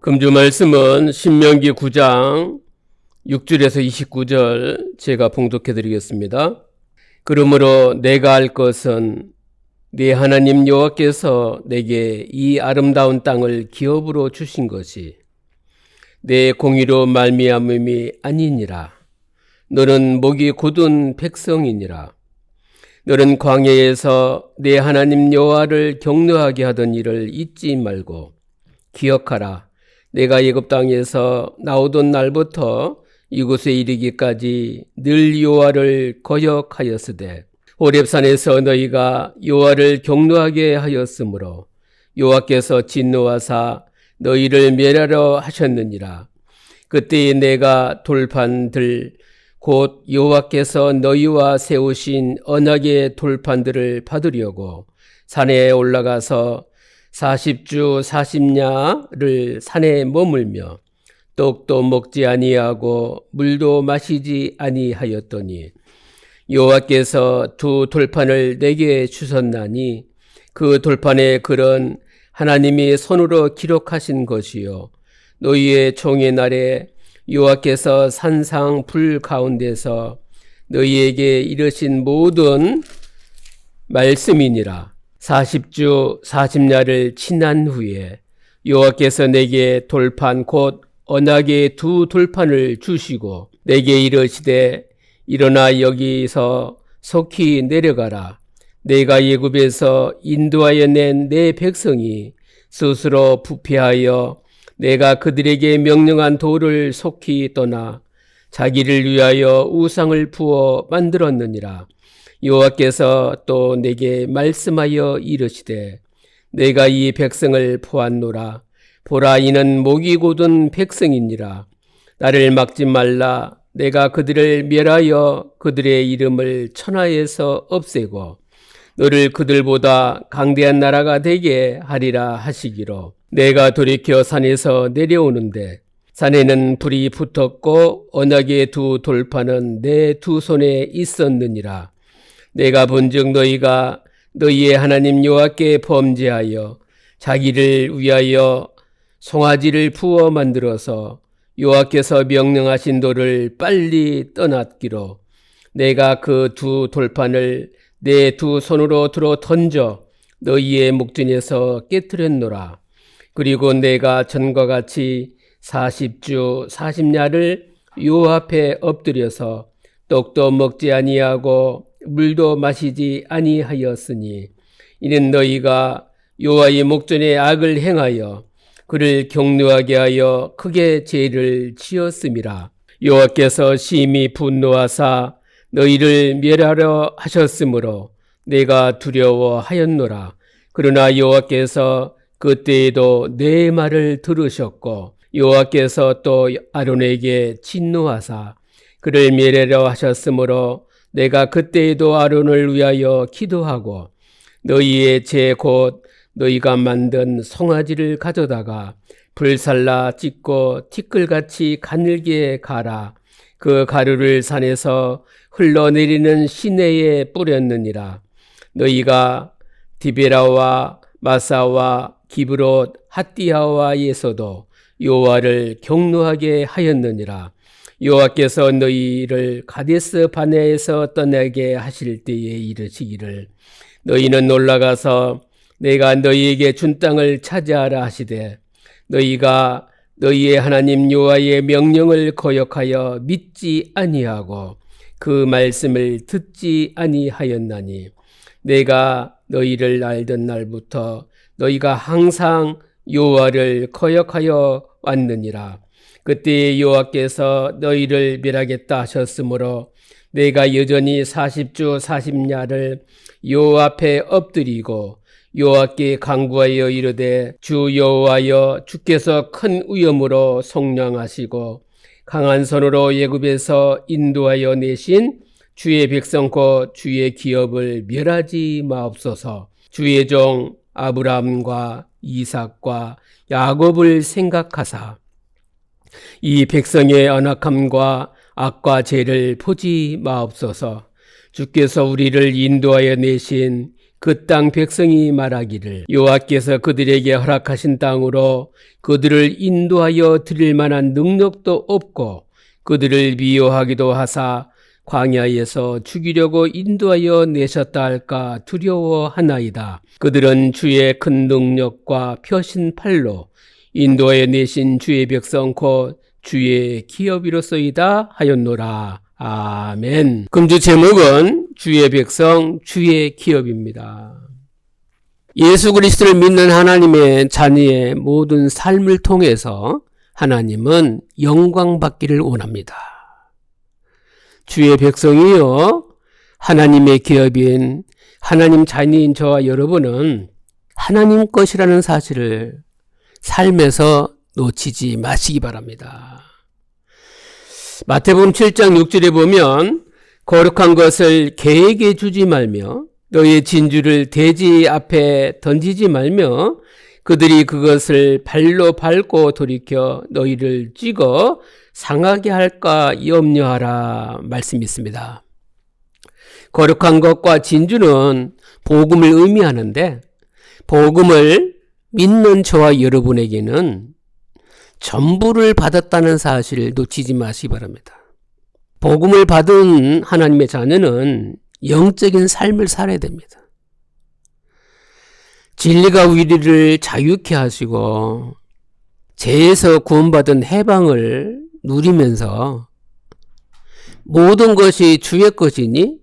금주 말씀은 신명기 9장 6절에서 29절 제가 봉독해 드리겠습니다. 그러므로 내가 알 것은 네 하나님 여호와께서 내게 이 아름다운 땅을 기업으로 주신 것이 내 공의로 말미암음이 아니니라. 너는 목이 곧은 백성이니라. 너는 광야에서 네 하나님 여호와를 경노하게 하던 일을 잊지 말고 기억하라. 내가 애굽 땅에서 나오던 날부터 이곳에 이르기까지 늘 여호와를 거역하였으되 호렙산에서 너희가 여호와를 경노하게 하였으므로 여호와께서 진노하사 너희를 멸하려 하셨느니라. 그때에 내가 돌판들 곧 여호와께서 너희와 세우신 언약의 돌판들을 받으려고 산에 올라가서 40주 40야를 산에 머물며 떡도 먹지 아니하고 물도 마시지 아니하였더니 여호와께서 두 돌판을 내게 주셨나니 그 돌판의 글은 하나님이 손으로 기록하신 것이요 너희의 총의 날에 여호와께서 산상 불 가운데서 너희에게 이르신 모든 말씀이니라. 40주 40야를 지난 후에 여호와께서 내게 돌판 곧 언약의 두 돌판을 주시고 내게 이르시되 일어나 여기서 속히 내려가라. 내가 애굽에서 인도하여 낸 내 백성이 스스로 부패하여 내가 그들에게 명령한 도를 속히 떠나 자기를 위하여 우상을 부어 만들었느니라. 여호와께서 또 내게 말씀하여 이르시되 내가 이 백성을 보았노라. 보라, 이는 목이 곧은 백성이니라. 나를 막지 말라. 내가 그들을 멸하여 그들의 이름을 천하에서 없애고 너를 그들보다 강대한 나라가 되게 하리라 하시기로 내가 돌이켜 산에서 내려오는데 산에는 불이 붙었고 언약의 두 돌판은 내 두 손에 있었느니라. 내가 본즉 너희가 너희의 하나님 여호와께 범죄하여 자기를 위하여 송아지를 부어 만들어서 여호와께서 명령하신 도를 빨리 떠났기로 내가 그 두 돌판을 내 두 손으로 들어 던져 너희의 목전에서 깨뜨렸노라. 그리고 내가 전과 같이 40주 40야를 여호와 앞에 엎드려서 떡도 먹지 아니하고 물도 마시지 아니하였으니 이는 너희가 여호와의 목전에 악을 행하여 그를 경노하게 하여 크게 죄를 지었음이라. 여호와께서 심히 분노하사 너희를 멸하려 하셨으므로 내가 두려워하였노라. 그러나 여호와께서 그때에도 내 말을 들으셨고 여호와께서 또 아론에게 진노하사 그를 멸하려 하셨으므로 내가 그때에도 아론을 위하여 기도하고 너희의 죄 곧 너희가 만든 송아지를 가져다가 불살라 찢고 티끌같이 가늘게 갈아 그 가루를 산에서 흘러내리는 시내에 뿌렸느니라. 너희가 디베라와 마사와 기브롯 핫디아와에서도 여호와를 경노하게 하였느니라. 여호와께서 너희를 가데스 바네아에서 떠나게 하실 때에 이르시기를 너희는 올라가서 내가 너희에게 준 땅을 차지하라 하시되 너희가 너희의 하나님 여호와의 명령을 거역하여 믿지 아니하고 그 말씀을 듣지 아니하였나니 내가 너희를 알던 날부터 너희가 항상 여호와를 거역하여 왔느니라. 그때 여호와께서 너희를 멸하겠다 하셨으므로 내가 여전히 40주 40야를 여호와 앞에 엎드리고 여호와께 간구하여 이르되 주 여호와여 주께서 큰 위엄으로 속량하시고 강한 손으로 애굽에서 인도하여 내신 주의 백성 곧 주의 기업을 멸하지 마옵소서. 주의 종 아브라함과 이삭과 야곱을 생각하사 이 백성의 안악함과 악과 죄를 보지 마옵소서. 주께서 우리를 인도하여 내신 그 땅 백성이 말하기를 여호와께서 그들에게 허락하신 땅으로 그들을 인도하여 드릴 만한 능력도 없고 그들을 미워하기도 하사 광야에서 죽이려고 인도하여 내셨다 할까 두려워하나이다. 그들은 주의 큰 능력과 펴신 팔로 인도하여 내신 주의 백성 곧 주의 기업이로소이다 하였노라. 아멘. 금주 제목은 주의 백성, 주의 기업입니다. 예수 그리스도를 믿는 하나님의 자녀의 모든 삶을 통해서 하나님은 영광받기를 원합니다. 주의 백성이요, 하나님의 기업인 하나님 자녀인 저와 여러분은 하나님 것이라는 사실을 삶에서 놓치지 마시기 바랍니다. 마태복음 7장 6절에 보면 거룩한 것을 개에게 주지 말며 너의 진주를 돼지 앞에 던지지 말며 그들이 그것을 발로 밟고 돌이켜 너희를 찍어 상하게 할까 염려하라 말씀이 있습니다. 거룩한 것과 진주는 복음을 의미하는데 복음을 믿는 저와 여러분에게는 전부를 받았다는 사실을 놓치지 마시기 바랍니다. 복음을 받은 하나님의 자녀는 영적인 삶을 살아야 됩니다. 진리가 우리를 자유케 하시고 죄에서 구원받은 해방을 누리면서 모든 것이 주의 것이니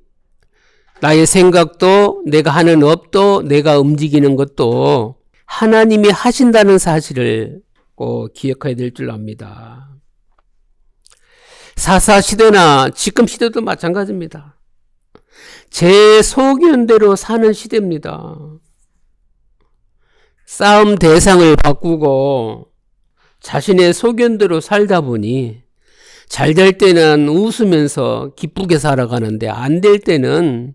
나의 생각도 내가 하는 업도 내가 움직이는 것도 하나님이 하신다는 사실을 꼭 기억해야 될 줄 압니다. 사사시대나 지금 시대도 마찬가지입니다. 제 소견대로 사는 시대입니다. 싸움 대상을 바꾸고 자신의 소견대로 살다 보니 잘 될 때는 웃으면서 기쁘게 살아가는데 안 될 때는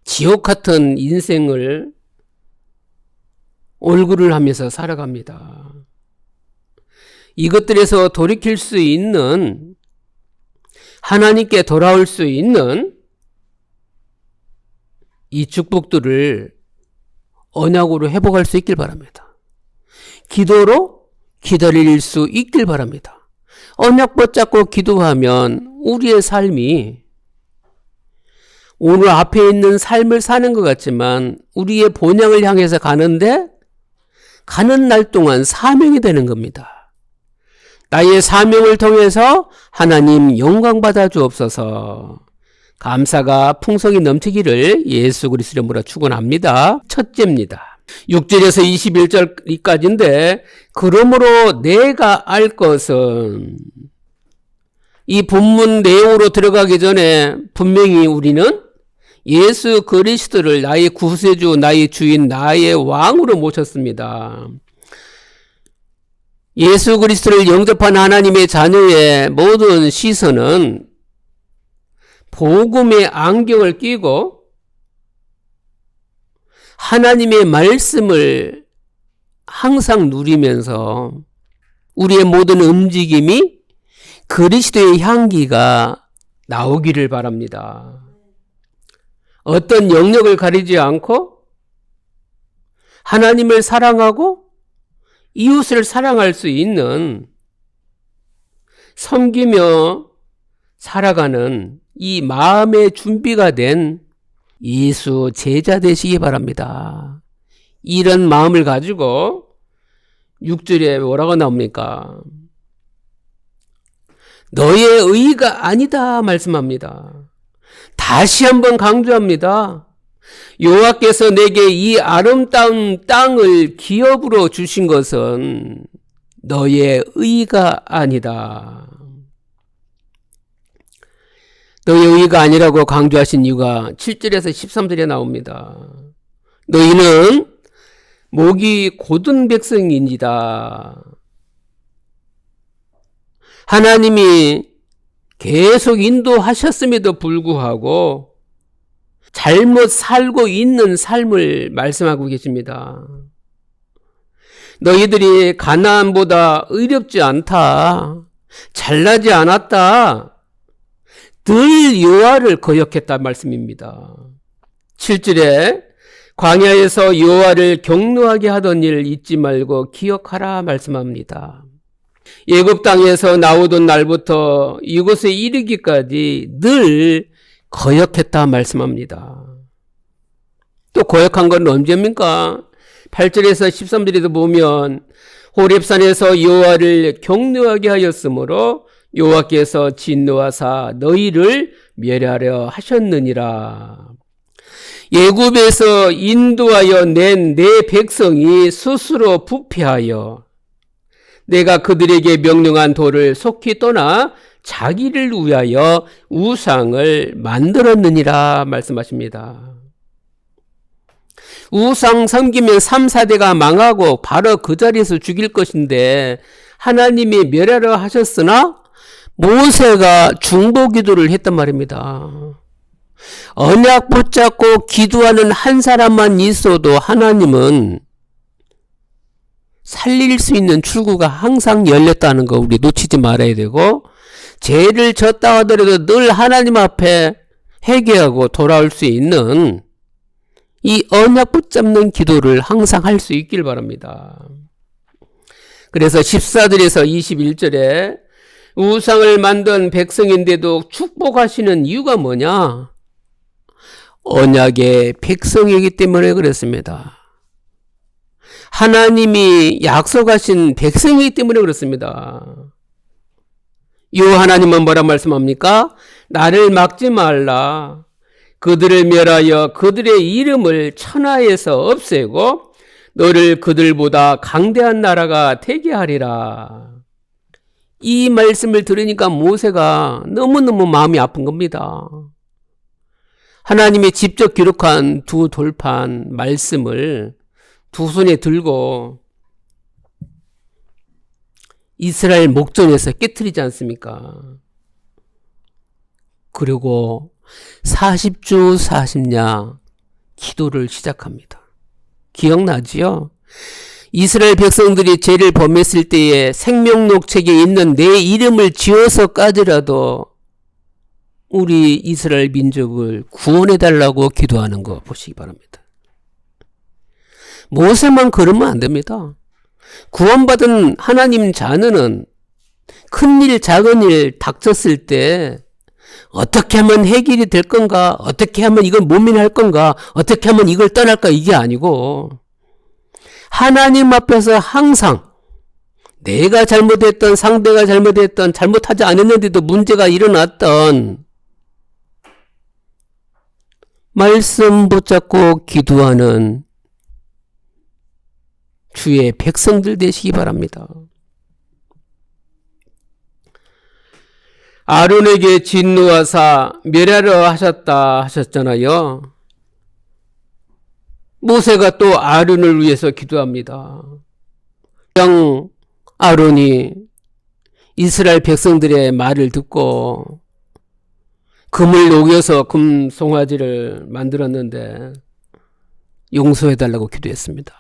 지옥 같은 인생을 얼굴을 하면서 살아갑니다. 이것들에서 돌이킬 수 있는, 하나님께 돌아올 수 있는 이 축복들을 언약으로 회복할 수 있길 바랍니다. 기도로 기다릴 수 있길 바랍니다. 언약 붙잡고 기도하면 우리의 삶이 오늘 앞에 있는 삶을 사는 것 같지만 우리의 본향을 향해서 가는데 가는 날 동안 사명이 되는 겁니다. 나의 사명을 통해서 하나님 영광 받아 주옵소서. 감사가 풍성히 넘치기를 예수 그리스도 이름으로 축원합니다. 첫째입니다. 6절에서 21절까지인데 그러므로 내가 알 것은, 이 본문 내용으로 들어가기 전에 분명히 우리는 예수 그리스도를 나의 구세주, 나의 주인, 나의 왕으로 모셨습니다. 예수 그리스도를 영접한 하나님의 자녀의 모든 시선은 복음의 안경을 끼고 하나님의 말씀을 항상 누리면서 우리의 모든 움직임이 그리스도의 향기가 나오기를 바랍니다. 어떤 영역을 가리지 않고 하나님을 사랑하고 이웃을 사랑할 수 있는, 섬기며 살아가는 이 마음의 준비가 된 예수 제자 되시기 바랍니다. 이런 마음을 가지고 6절에 뭐라고 나옵니까? 너의 의가 아니다 말씀합니다. 다시 한번 강조합니다. 여호와께서 내게 이 아름다운 땅을 기업으로 주신 것은 너의 의가 아니다. 너의 의가 아니라고 강조하신 이유가 7절에서 13절에 나옵니다. 너희는 목이 곧은 백성이니이다. 하나님이 계속 인도하셨음에도 불구하고 잘못 살고 있는 삶을 말씀하고 계십니다. 너희들이 가나안보다 의롭지 않다, 잘나지 않았다, 늘 여호와를 거역했다 말씀입니다. 7절에 광야에서 여호와를 경노하게 하던 일 잊지 말고 기억하라 말씀합니다. 애굽 땅에서 나오던 날부터 이곳에 이르기까지 늘 거역했다 말씀합니다. 또 거역한 건 언제입니까? 8절에서 13절에도 보면 호렙산에서 여호와를 경노하게 하였으므로 여호와께서 진노하사 너희를 멸하려 하셨느니라. 애굽에서 인도하여 낸 내 백성이 스스로 부패하여 내가 그들에게 명령한 도를 속히 떠나 자기를 위하여 우상을 만들었느니라 말씀하십니다. 우상 섬기면 3, 4대가 망하고 바로 그 자리에서 죽일 것인데 하나님이 멸하려 하셨으나 모세가 중보기도를 했단 말입니다. 언약 붙잡고 기도하는 한 사람만 있어도 하나님은 살릴 수 있는 출구가 항상 열렸다는 거 우리 놓치지 말아야 되고, 죄를 졌다 하더라도 늘 하나님 앞에 회개하고 돌아올 수 있는 이 언약 붙잡는 기도를 항상 할 수 있길 바랍니다. 그래서 14절에서 21절에 우상을 만든 백성인데도 축복하시는 이유가 뭐냐? 언약의 백성이기 때문에 그렇습니다. 하나님이 약속하신 백성이기 때문에 그렇습니다. 이 하나님은 뭐라 말씀합니까? 나를 막지 말라. 그들을 멸하여 그들의 이름을 천하에서 없애고 너를 그들보다 강대한 나라가 되게 하리라. 이 말씀을 들으니까 모세가 너무너무 마음이 아픈 겁니다. 하나님이 직접 기록한 두 돌판 말씀을 두 손에 들고 이스라엘 목전에서 깨트리지 않습니까? 그리고 40주 40야 기도를 시작합니다. 기억나지요? 이스라엘 백성들이 죄를 범했을 때에 생명록 책에 있는 내 이름을 지어서까지라도 우리 이스라엘 민족을 구원해달라고 기도하는 거 보시기 바랍니다. 모세만 그러면 안 됩니다. 구원받은 하나님 자녀는 큰일 작은 일 닥쳤을 때 어떻게 하면 해결이 될 건가, 어떻게 하면 이걸 모면할 건가, 어떻게 하면 이걸 떠날까, 이게 아니고 하나님 앞에서 항상 내가 잘못했던, 상대가 잘못했던, 잘못하지 않았는데도 문제가 일어났던 말씀 붙잡고 기도하는 주의 백성들 되시기 바랍니다. 아론에게 진노하사 멸하려 하셨다 하셨잖아요. 모세가 또 아론을 위해서 기도합니다. 아론이 이스라엘 백성들의 말을 듣고 금을 녹여서 금 송아지를 만들었는데 용서해달라고 기도했습니다.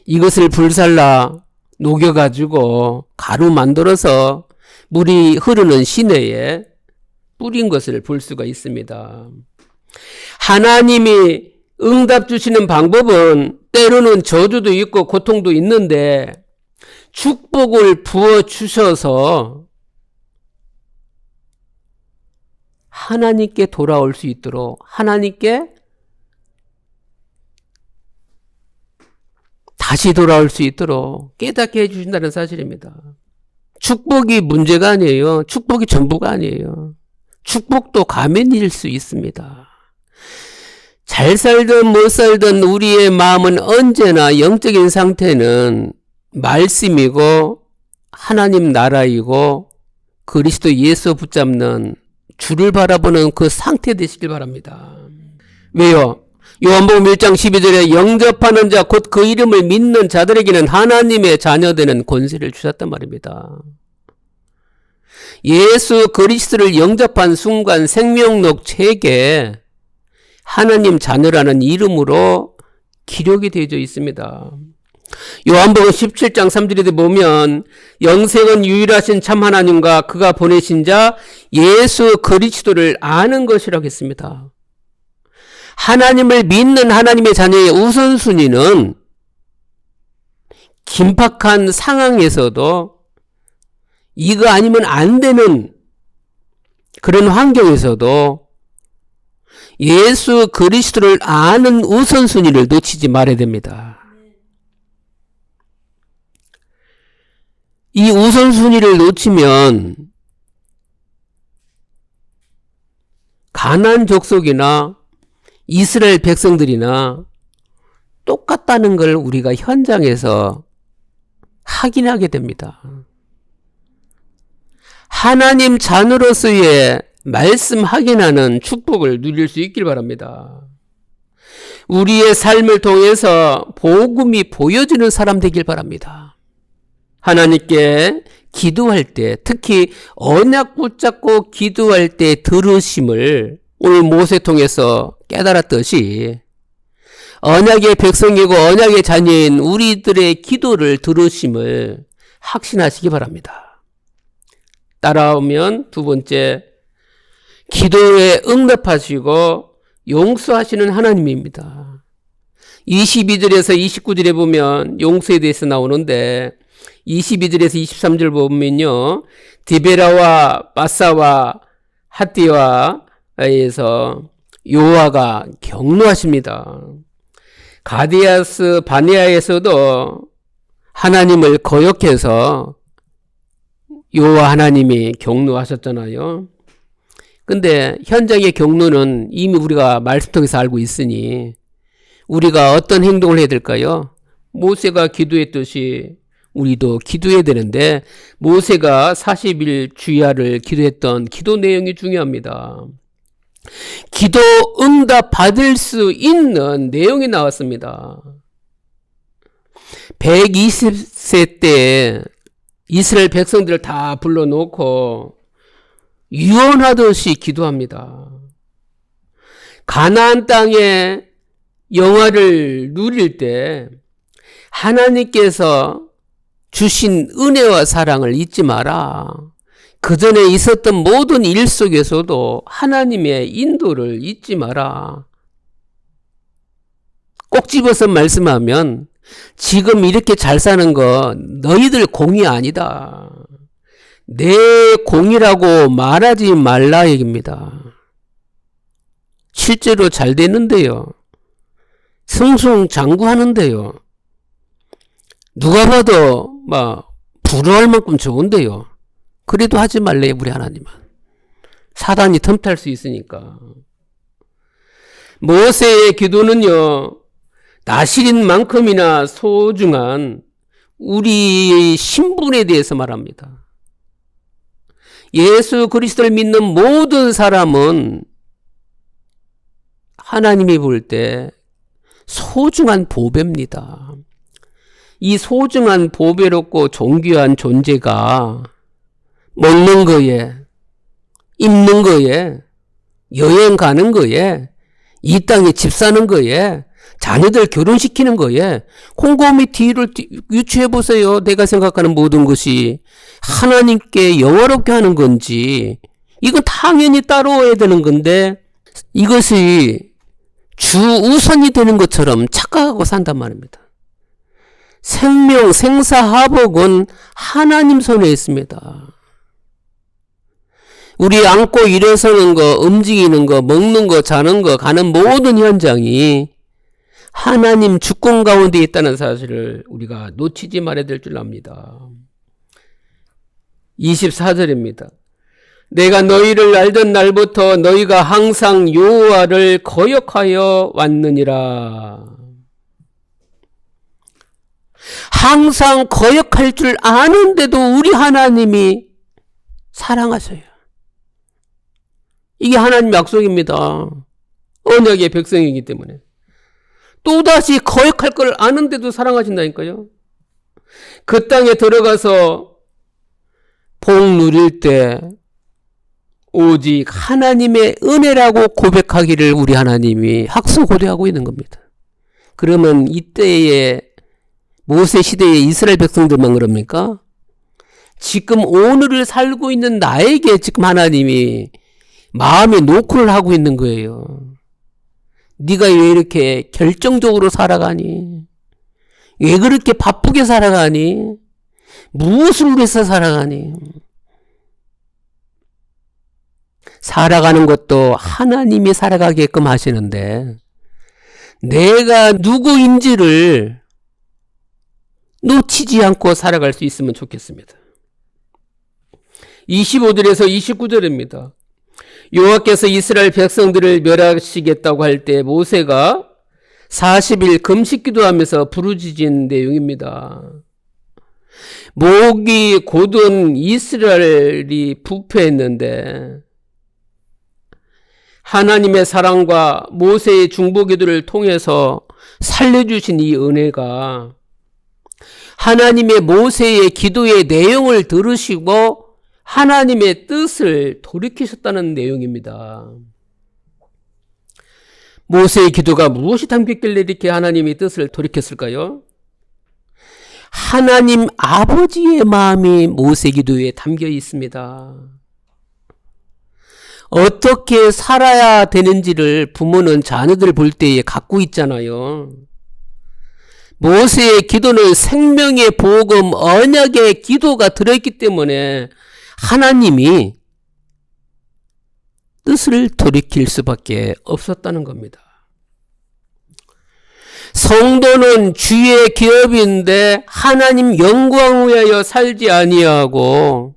이것을 불살라 녹여가지고 가루 만들어서 물이 흐르는 시내에 뿌린 것을 볼 수가 있습니다. 하나님이 응답 주시는 방법은 때로는 저주도 있고 고통도 있는데 축복을 부어주셔서 하나님께 돌아올 수 있도록 하나님께 다시 돌아올 수 있도록 깨닫게 해주신다는 사실입니다. 축복이 문제가 아니에요. 축복이 전부가 아니에요. 축복도 가면일 수 있습니다. 잘 살든 못 살든 우리의 마음은 언제나 영적인 상태는 말씀이고 하나님 나라이고 그리스도 예수 붙잡는 주를 바라보는 그 상태 되시길 바랍니다. 왜요? 요한복음 1장 12절에 영접하는 자 곧 그 이름을 믿는 자들에게는 하나님의 자녀되는 권세를 주셨단 말입니다. 예수 그리스도를 영접한 순간 생명록 책에 하나님 자녀라는 이름으로 기록이 되어져 있습니다. 요한복음 17장 3절에 보면 영생은 유일하신 참 하나님과 그가 보내신 자 예수 그리스도를 아는 것이라고 했습니다. 하나님을 믿는 하나님의 자녀의 우선순위는 긴박한 상황에서도 이거 아니면 안 되는 그런 환경에서도 예수 그리스도를 아는 우선순위를 놓치지 말아야 됩니다. 이 우선순위를 놓치면 가나안 족속이나 이스라엘 백성들이나 똑같다는 걸 우리가 현장에서 확인하게 됩니다. 하나님 자녀로서의 말씀 확인하는 축복을 누릴 수 있길 바랍니다. 우리의 삶을 통해서 복음이 보여지는 사람 되길 바랍니다. 하나님께 기도할 때, 특히 언약 붙잡고 기도할 때 들으심을 오늘 모세 통해서 깨달았듯이 언약의 백성이고 언약의 자녀인 우리들의 기도를 들으심을 확신하시기 바랍니다. 따라오면 두 번째, 기도에 응답하시고 용서하시는 하나님입니다. 22절에서 29절에 보면 용서에 대해서 나오는데 22절에서 23절 보면요, 디베라와 마사와 핫디와에서 여호와가 격노하십니다. 가디아스 바네아에서도 하나님을 거역해서 여호와 하나님이 격노하셨잖아요. 근데 현장의 격노는 이미 우리가 말씀 통해서 알고 있으니 우리가 어떤 행동을 해야 될까요? 모세가 기도했듯이 우리도 기도해야 되는데, 모세가 40일 주야를 기도했던 기도 내용이 중요합니다. 기도 응답 받을 수 있는 내용이 나왔습니다. 120세 때 이스라엘 백성들을 다 불러놓고 유언하듯이 기도합니다. 가나안 땅에 영화를 누릴 때 하나님께서 주신 은혜와 사랑을 잊지 마라. 그 전에 있었던 모든 일 속에서도 하나님의 인도를 잊지 마라. 꼭 집어서 말씀하면 지금 이렇게 잘 사는 거 너희들 공이 아니다. 내 공이라고 말하지 말라 얘기입니다. 실제로 잘 되는데요. 승승장구하는데요. 누가 봐도 막 부러워할 만큼 좋은데요. 그래도 하지 말래요, 우리 하나님은. 사단이 틈탈 수 있으니까. 모세의 기도는요, 나실인 만큼이나 소중한 우리의 신분에 대해서 말합니다. 예수 그리스도를 믿는 모든 사람은 하나님이 볼 때 소중한 보배입니다. 이 소중한 보배롭고 존귀한 존재가 먹는 거에, 입는 거에, 여행 가는 거에, 이 땅에 집 사는 거에, 자녀들 결혼시키는 거에 곰곰이 뒤를 유추해 보세요. 내가 생각하는 모든 것이 하나님께 영화롭게 하는 건지, 이건 당연히 따라와야 되는 건데 이것이 주우선이 되는 것처럼 착각하고 산단 말입니다. 생명, 생사화복은 하나님 손에 있습니다. 우리 앉고 일어서는 거, 움직이는 거, 먹는 거, 자는 거, 가는 모든 현장이 하나님 주권 가운데 있다는 사실을 우리가 놓치지 말아야 될 줄 압니다. 24절입니다. 내가 너희를 알던 날부터 너희가 항상 여호와를 거역하여 왔느니라. 항상 거역할 줄 아는데도 우리 하나님이 사랑하셔요. 이게 하나님 약속입니다. 언약의 백성이기 때문에. 또다시 거역할 걸 아는데도 사랑하신다니까요. 그 땅에 들어가서 복 누릴 때 오직 하나님의 은혜라고 고백하기를 우리 하나님이 학수고대하고 있는 겁니다. 그러면 이때의 모세 시대의 이스라엘 백성들만 그럽니까? 지금 오늘을 살고 있는 나에게 지금 하나님이 마음에 노크를 하고 있는 거예요. 네가 왜 이렇게 결정적으로 살아가니? 왜 그렇게 바쁘게 살아가니? 무엇을 위해서 살아가니? 살아가는 것도 하나님이 살아가게끔 하시는데 내가 누구인지를 놓치지 않고 살아갈 수 있으면 좋겠습니다. 25절에서 29절입니다. 여호와께서 이스라엘 백성들을 멸하시겠다고 할 때 모세가 40일 금식 기도하면서 부르짖은 내용입니다. 목이 곧은 이스라엘이 부패했는데 하나님의 사랑과 모세의 중보기도를 통해서 살려주신 이 은혜가 하나님의 모세의 기도의 내용을 들으시고 하나님의 뜻을 돌이키셨다는 내용입니다. 모세의 기도가 무엇이 담겼길래 이렇게 하나님의 뜻을 돌이켰을까요? 하나님 아버지의 마음이 모세 기도에 담겨 있습니다. 어떻게 살아야 되는지를 부모는 자녀들 볼 때에 갖고 있잖아요. 모세의 기도는 생명의 복음, 언약의 기도가 들어있기 때문에 하나님이 뜻을 돌이킬 수밖에 없었다는 겁니다. 성도는 주의 기업인데 하나님 영광 위하여 살지 아니하고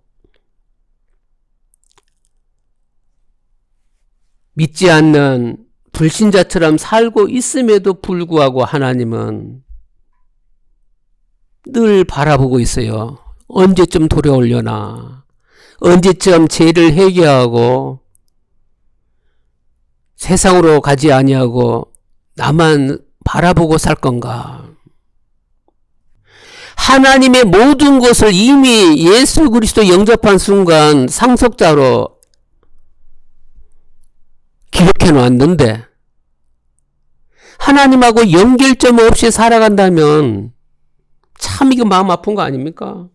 믿지 않는 불신자처럼 살고 있음에도 불구하고 하나님은 늘 바라보고 있어요. 언제쯤 돌아오려나? 언제쯤 죄를 회개하고 세상으로 가지 아니하고 나만 바라보고 살 건가? 하나님의 모든 것을 이미 예수 그리스도 영접한 순간 상속자로 기록해 놓았는데 하나님하고 연결점 없이 살아간다면 참 이거 마음 아픈 거 아닙니까?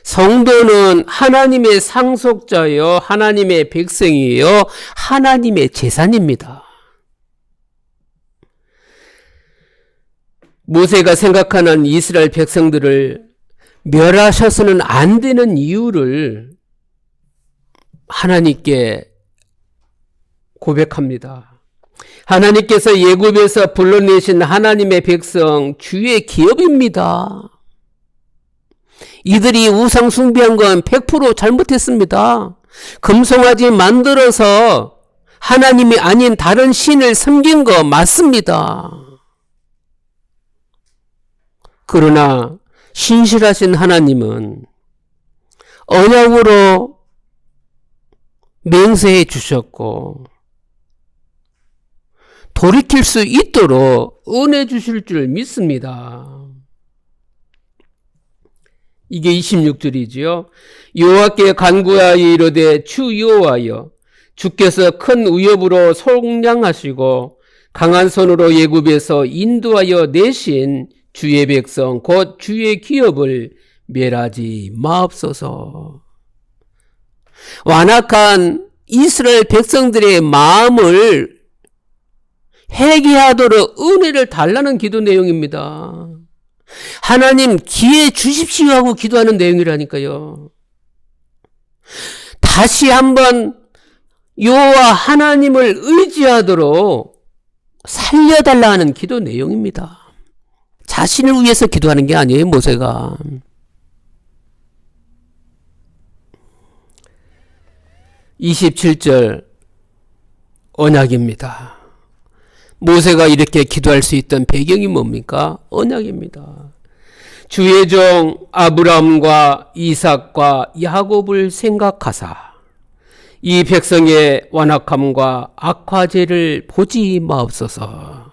성도는 하나님의 상속자요, 하나님의 백성이요, 하나님의 재산입니다. 모세가 생각하는 이스라엘 백성들을 멸하셔서는 안 되는 이유를 하나님께 고백합니다. 하나님께서 애굽에서 불러내신 하나님의 백성 주의 기업입니다. 이들이 우상 숭배한 건 100% 잘못했습니다. 금송아지 만들어서 하나님이 아닌 다른 신을 섬긴 거 맞습니다. 그러나 신실하신 하나님은 언약으로 맹세해 주셨고 돌이킬 수 있도록 은혜 주실 줄 믿습니다. 이게 26절이지요. 여호와께 간구하여 이르되 주 여호와여 주께서 큰 위협으로 속량하시고 강한 손으로 애굽에서 인도하여 내신 주의 백성 곧 주의 기업을 멸하지 마옵소서. 완악한 이스라엘 백성들의 마음을 회개하도록 은혜를 달라는 기도 내용입니다. 하나님 기회 주십시오 하고 기도하는 내용이라니까요. 다시 한번 여호와 하나님을 의지하도록 살려달라 하는 기도 내용입니다. 자신을 위해서 기도하는 게 아니에요, 모세가. (27절) 언약입니다. 모세가 이렇게 기도할 수 있던 배경이 뭡니까? 언약입니다. 주의 종 아브라함과 이삭과 야곱을 생각하사 이 백성의 완악함과 악화죄를 보지 마옵소서.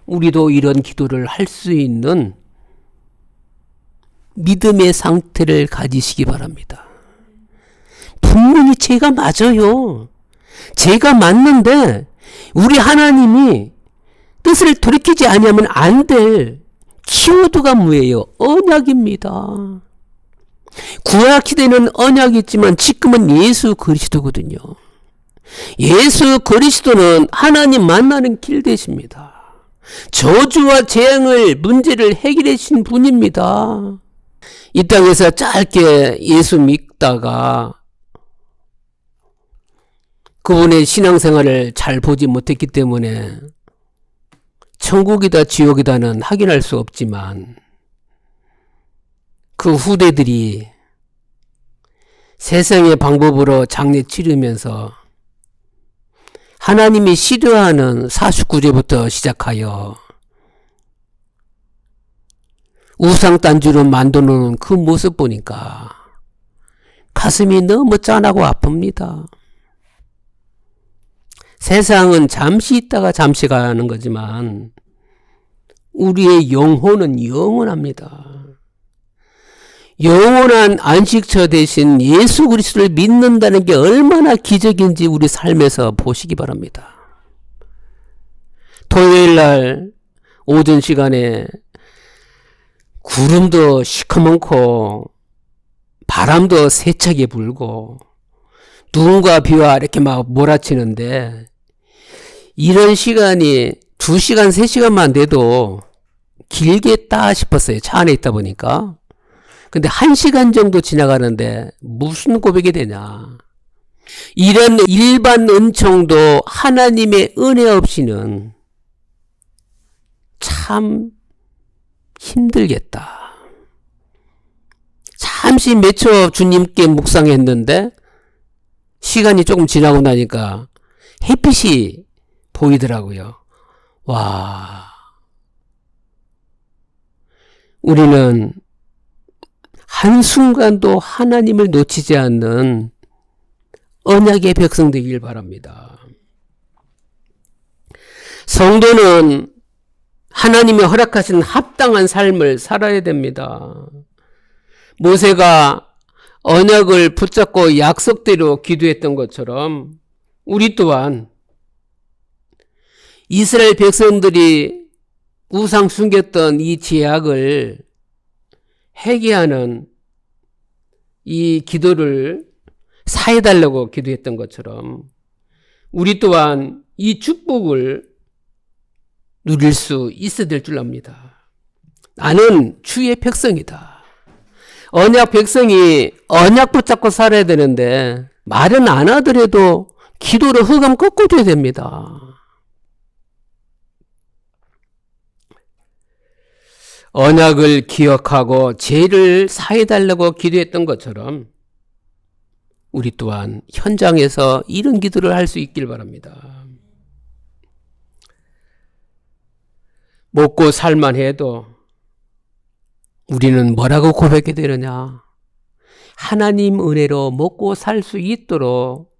우리도 이런 기도를 할 수 있는 믿음의 상태를 가지시기 바랍니다. 분명히 죄가 맞아요. 죄가 맞는데 우리 하나님이 뜻을 돌이키지 아니하면 안 될 키워드가 뭐예요? 언약입니다. 구약시대는 언약이 있지만 지금은 예수 그리스도거든요. 예수 그리스도는 하나님 만나는 길 되십니다. 저주와 재앙을 문제를 해결해 주신 분입니다. 이 땅에서 짧게 예수 믿다가 그분의 신앙생활을 잘 보지 못했기 때문에 천국이다 지옥이다는 확인할 수 없지만 그 후대들이 세상의 방법으로 장례 치르면서 하나님이 싫어하는 49제부터 시작하여 우상 딴주로 만들어놓은 그 모습 보니까 가슴이 너무 짠하고 아픕니다. 세상은 잠시 있다가 잠시 가는 거지만 우리의 영혼은 영원합니다. 영원한 안식처 대신 예수 그리스도를 믿는다는 게 얼마나 기적인지 우리 삶에서 보시기 바랍니다. 토요일 날 오전 시간에 구름도 시커멓고 바람도 세차게 불고 눈과 비와 이렇게 막 몰아치는데 이런 시간이 2시간, 3시간만 돼도 길겠다 싶었어요. 차 안에 있다 보니까. 근데 1시간 정도 지나가는데 무슨 고백이 되냐. 이런 일반 은총도 하나님의 은혜 없이는 참 힘들겠다. 잠시 몇 초 주님께 묵상했는데 시간이 조금 지나고 나니까 햇빛이 보이더라고요. 와, 우리는 한순간도 하나님을 놓치지 않는 언약의 백성 되길 바랍니다. 성도는 하나님이 허락하신 합당한 삶을 살아야 됩니다. 모세가 언약을 붙잡고 약속대로 기도했던 것처럼 우리 또한 이스라엘 백성들이 우상 숨겼던 이 죄악을 회개하는 이 기도를 사해달라고 기도했던 것처럼 우리 또한 이 축복을 누릴 수 있어야 될 줄 압니다. 나는 주의 백성이다. 언약 백성이 언약 붙잡고 살아야 되는데 말은 안 하더라도 기도로 흑암 꺾어줘야 됩니다. 언약을 기억하고 죄를 사해달라고 기도했던 것처럼 우리 또한 현장에서 이런 기도를 할 수 있길 바랍니다. 먹고 살만 해도 우리는 뭐라고 고백해야 되느냐. 하나님 은혜로 먹고 살 수 있도록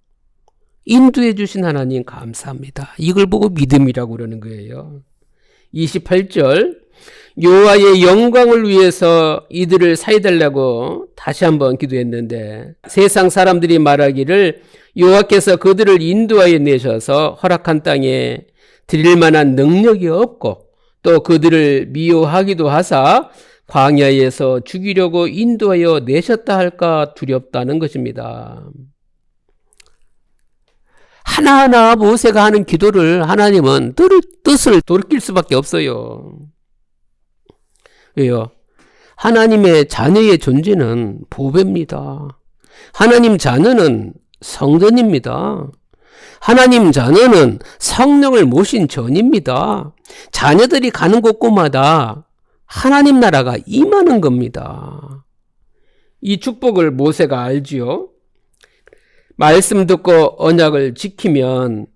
인도해 주신 하나님 감사합니다. 이걸 보고 믿음이라고 그러는 거예요. 28절 여호와의 영광을 위해서 이들을 사해달라고 다시 한번 기도했는데 세상 사람들이 말하기를 여호와께서 그들을 인도하여 내셔서 허락한 땅에 드릴 만한 능력이 없고 또 그들을 미워하기도 하사 광야에서 죽이려고 인도하여 내셨다 할까 두렵다는 것입니다. 하나하나 모세가 하는 기도를 하나님은 뜻을 돌이킬 수밖에 없어요. 왜요? 하나님의 자녀의 존재는 보배입니다. 하나님 자녀는 성전입니다. 하나님 자녀는 성령을 모신 전입니다. 자녀들이 가는 곳곳마다 하나님 나라가 임하는 겁니다. 이 축복을 모세가 알지요. 말씀 듣고 언약을 지키면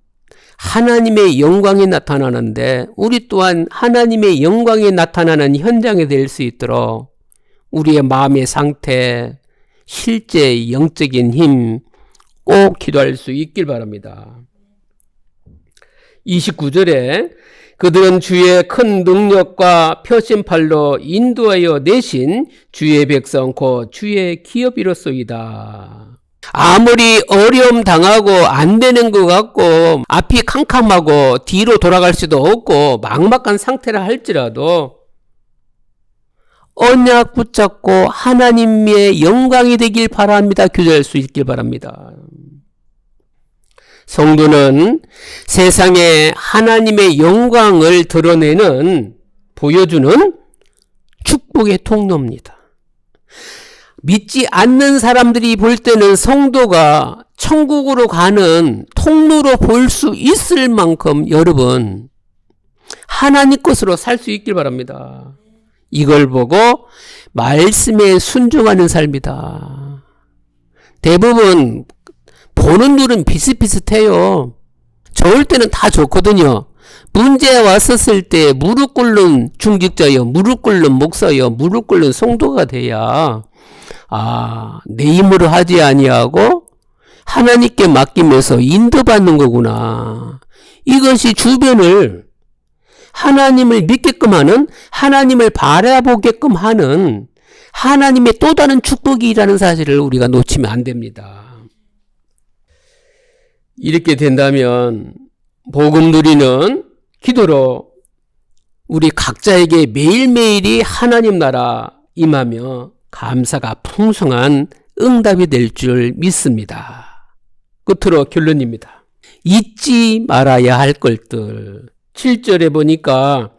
하나님의 영광이 나타나는데 우리 또한 하나님의 영광이 나타나는 현장에 될 수 있도록 우리의 마음의 상태, 실제 영적인 힘 꼭 기도할 수 있길 바랍니다. 29절에 그들은 주의 큰 능력과 표심팔로 인도하여 내신 주의 백성 곧 주의 기업이로소이다. 아무리 어려움 당하고 안 되는 것 같고 앞이 캄캄하고 뒤로 돌아갈 수도 없고 막막한 상태라 할지라도 언약 붙잡고 하나님의 영광이 되길 바랍니다. 기도할 수 있길 바랍니다. 성도는 세상에 하나님의 영광을 드러내는, 보여주는 축복의 통로입니다. 믿지 않는 사람들이 볼 때는 성도가 천국으로 가는 통로로 볼 수 있을 만큼 여러분, 하나님 것으로 살 수 있길 바랍니다. 이걸 보고 말씀에 순종하는 삶이다. 대부분 보는 눈은 비슷비슷해요. 좋을 때는 다 좋거든요. 문제 왔었을 때 무릎 꿇는 중직자여, 무릎 꿇는 목사여, 무릎 꿇는 성도가 돼야 내 힘으로 하지 아니하고 하나님께 맡기면서 인도받는 거구나. 이것이 주변을 하나님을 믿게끔 하는, 하나님을 바라보게끔 하는 하나님의 또 다른 축복이라는 사실을 우리가 놓치면 안 됩니다. 이렇게 된다면 복음 누리는 기도로 우리 각자에게 매일매일이 하나님 나라 임하며 감사가 풍성한 응답이 될 줄 믿습니다. 끝으로 결론입니다. 잊지 말아야 할 것들. 7절에 보니까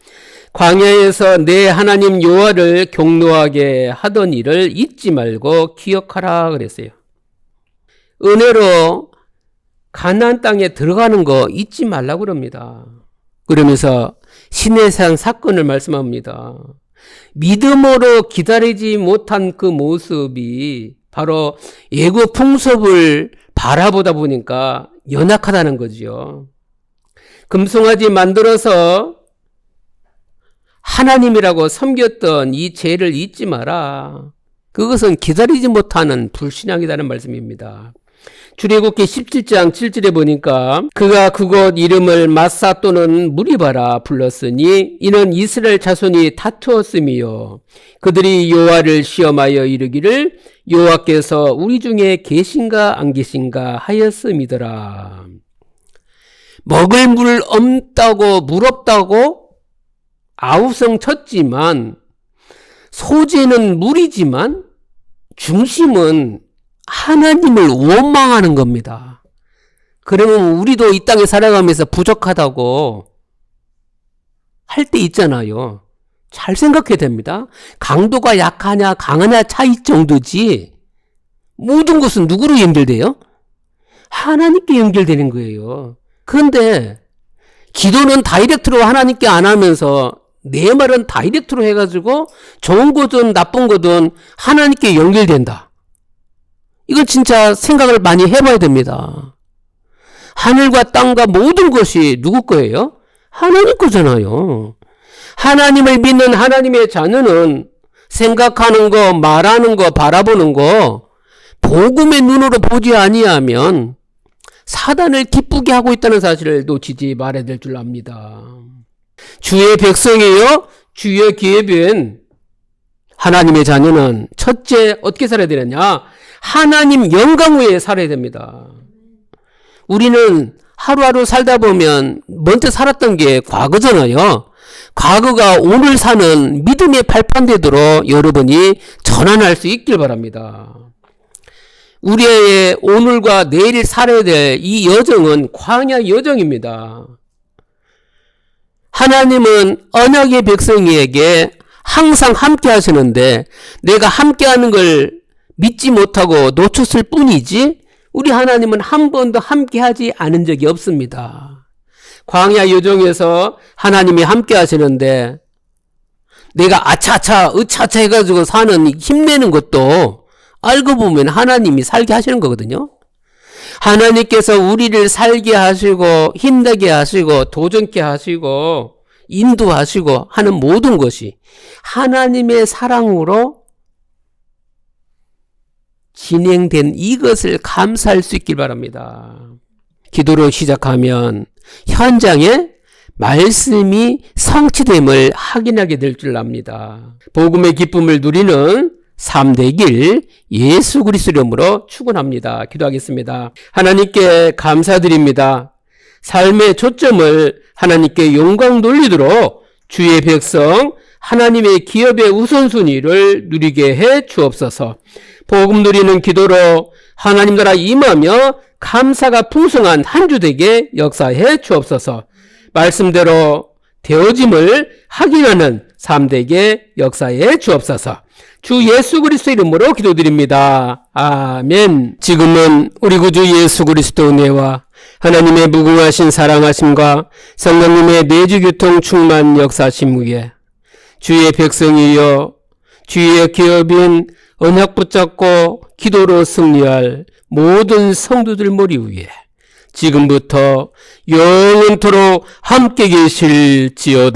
광야에서 내 하나님 여호와를 경노하게 하던 일을 잊지 말고 기억하라 그랬어요. 은혜로 가나안 땅에 들어가는 거 잊지 말라고 그럽니다. 그러면서 시내산 사건을 말씀합니다. 믿음으로 기다리지 못한 그 모습이 바로 애국 풍습을 바라보다 보니까 연약하다는 거죠. 금송아지 만들어서 하나님이라고 섬겼던 이 죄를 잊지 마라. 그것은 기다리지 못하는 불신앙이라는 말씀입니다. 출애굽기 17장 7절에 보니까 그가 그곳 이름을 마사 또는 무리바라 불렀으니 이는 이스라엘 자손이 다투었음이요 그들이 여호와를 시험하여 이르기를 여호와께서 우리 중에 계신가 안 계신가 하였음이더라. 먹을 물 없다고 물 없다고 아우성 쳤지만 소재는 물이지만 중심은 하나님을 원망하는 겁니다. 그러면 우리도 이 땅에 살아가면서 부족하다고 할 때 있잖아요. 잘 생각해야 됩니다. 강도가 약하냐 강하냐 차이 정도지 모든 것은 누구로 연결돼요? 하나님께 연결되는 거예요. 그런데 기도는 다이렉트로 하나님께 안 하면서 내 말은 다이렉트로 해가지고 좋은 거든 나쁜 거든 하나님께 연결된다. 이건 진짜 생각을 많이 해봐야 됩니다. 하늘과 땅과 모든 것이 누구 거예요? 하나님 거잖아요. 하나님을 믿는 하나님의 자녀는 생각하는 거, 말하는 거, 바라보는 거 복음의 눈으로 보지 아니하면 사단을 기쁘게 하고 있다는 사실을 놓치지 말아야 될 줄 압니다. 주의 백성이요 주의 기업인 하나님의 자녀는 첫째 어떻게 살아야 되느냐? 하나님 영광 위에 살아야 됩니다. 우리는 하루하루 살다 보면 먼저 살았던 게 과거잖아요. 과거가 오늘 사는 믿음의 발판되도록 여러분이 전환할 수 있길 바랍니다. 우리의 오늘과 내일 살아야 될 이 여정은 광야 여정입니다. 하나님은 언약의 백성에게 항상 함께 하시는데 내가 함께 하는 걸 믿지 못하고 놓쳤을 뿐이지 우리 하나님은 한 번도 함께 하지 않은 적이 없습니다. 광야 여정에서 하나님이 함께 하시는데 내가 아차아차 으차차 해가지고 사는 힘내는 것도 알고 보면 하나님이 살게 하시는 거거든요. 하나님께서 우리를 살게 하시고 힘내게 하시고 도전케 하시고 인도하시고 하는 모든 것이 하나님의 사랑으로 진행된 이것을 감사할 수 있길 바랍니다. 기도로 시작하면 현장에 말씀이 성취됨을 확인하게 될 줄 압니다. 복음의 기쁨을 누리는 삶 되길 예수 그리스도 이름으로 축원합니다. 기도하겠습니다. 하나님께 감사드립니다. 삶의 초점을 하나님께 영광 돌리도록 주의 백성 하나님의 기업의 우선순위를 누리게 해 주옵소서. 복음 누리는 기도로 하나님 나라 임하며 감사가 풍성한 한 주 되게 역사해 주옵소서. 말씀대로 되어짐을 확인하는 삶 되게 역사해 주옵소서. 주 예수 그리스도 이름으로 기도드립니다. 아멘. 지금은 우리 구주 예수 그리스도 은혜와 하나님의 무궁하신 사랑하심과 성령님의 내주교통 충만 역사심 위에 주의 백성이여 주의 기업인 언약 붙잡고 기도로 승리할 모든 성도들 머리 위에 지금부터 영원토록 함께 계실지어다.